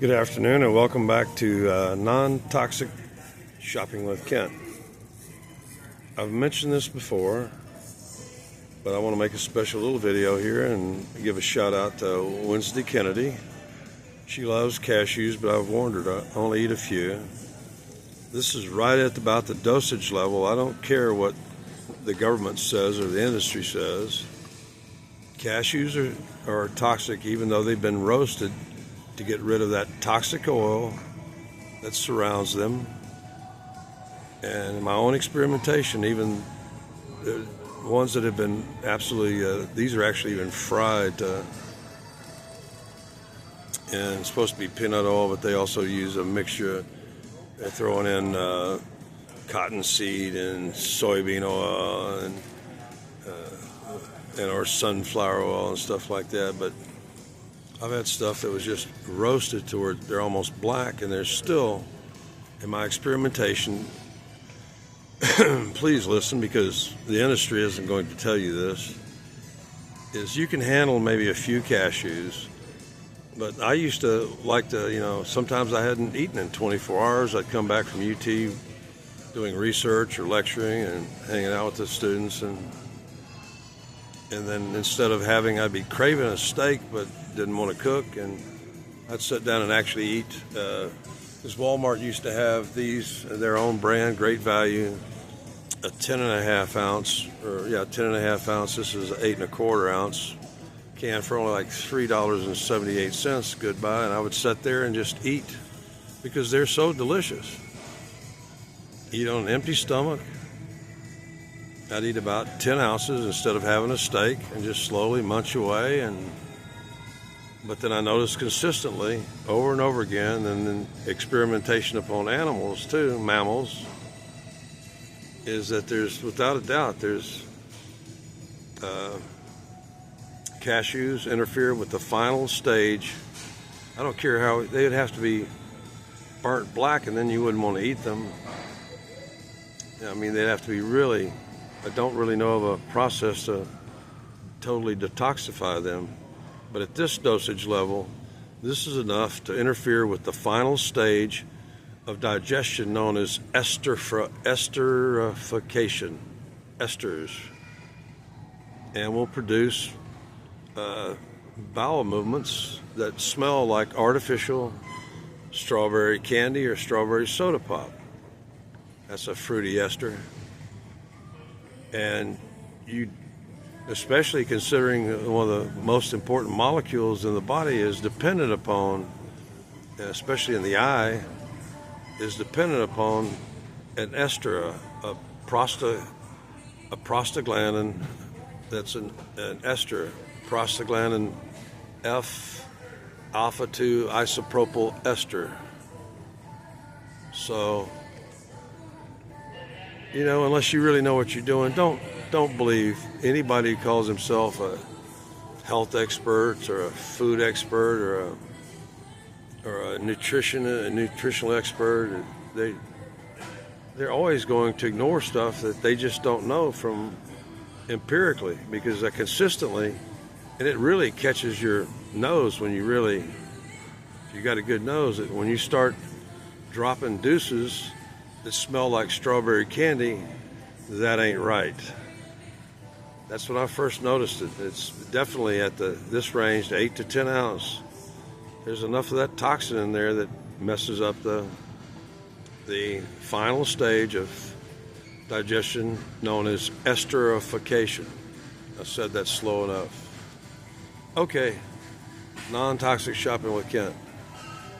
Good afternoon and welcome back to Non-Toxic Shopping with Kent. I've mentioned this before, but I want to make a special little video here and give a shout out to Wednesday Kennedy. She loves cashews, but I've warned her to only eat a few. This is right at about the dosage level. I don't care what the government says or the industry says. Cashews are toxic even though they've been roasted to get rid of that toxic oil that surrounds them. And in my own experimentation, even the ones that have been absolutely, these are actually even fried, and it's supposed to be peanut oil, but they also use a mixture. They're throwing in cottonseed and soybean oil and or sunflower oil and stuff like that. But I've had stuff that was just roasted to where they're almost black, and they're still, in my experimentation, please listen because the industry isn't going to tell you this, is you can handle maybe a few cashews, but I used to like to, sometimes I hadn't eaten in 24 hours. I'd come back from UT doing research or lecturing and hanging out with the students, and then instead of I'd be craving a steak but didn't want to cook, and I'd sit down and actually eat. This Walmart used to have these, their own brand, great value, a 10.5 ounce, 10.5 ounce. This is an 8.25 ounce can for only like $3.78. Goodbye. And I would sit there and just eat because they're so delicious. Eat on an empty stomach. I'd eat about 10 ounces instead of having a steak and just slowly munch away. But then I noticed consistently over and over again, and then experimentation upon animals too, mammals, is that there's, without a doubt, there's cashews interfere with the final stage. I don't care how, they'd have to be burnt black and then you wouldn't want to eat them. I mean, they'd have to be really, I don't really know of a process to totally detoxify them. But at this dosage level, this is enough to interfere with the final stage of digestion known as esterification, esters, and will produce bowel movements that smell like artificial strawberry candy or strawberry soda pop. That's a fruity ester. And especially considering one of the most important molecules in the body is dependent upon, especially in the eye, is dependent upon an ester, a prostaglandin that's an ester, prostaglandin F alpha 2 isopropyl ester. So, unless you really know what you're doing, don't believe anybody who calls himself a health expert or a food expert or a nutritional expert. They're always going to ignore stuff that they just don't know from empirically, because consistently, and it really catches your nose when if you got a good nose, when you start dropping deuces that smell like strawberry candy, that ain't right. That's when I first noticed it. It's definitely at this range, the 8 to 10 ounce. There's enough of that toxin in there that messes up the final stage of digestion known as esterification. I said that slow enough. Okay, non-toxic shopping with Kent.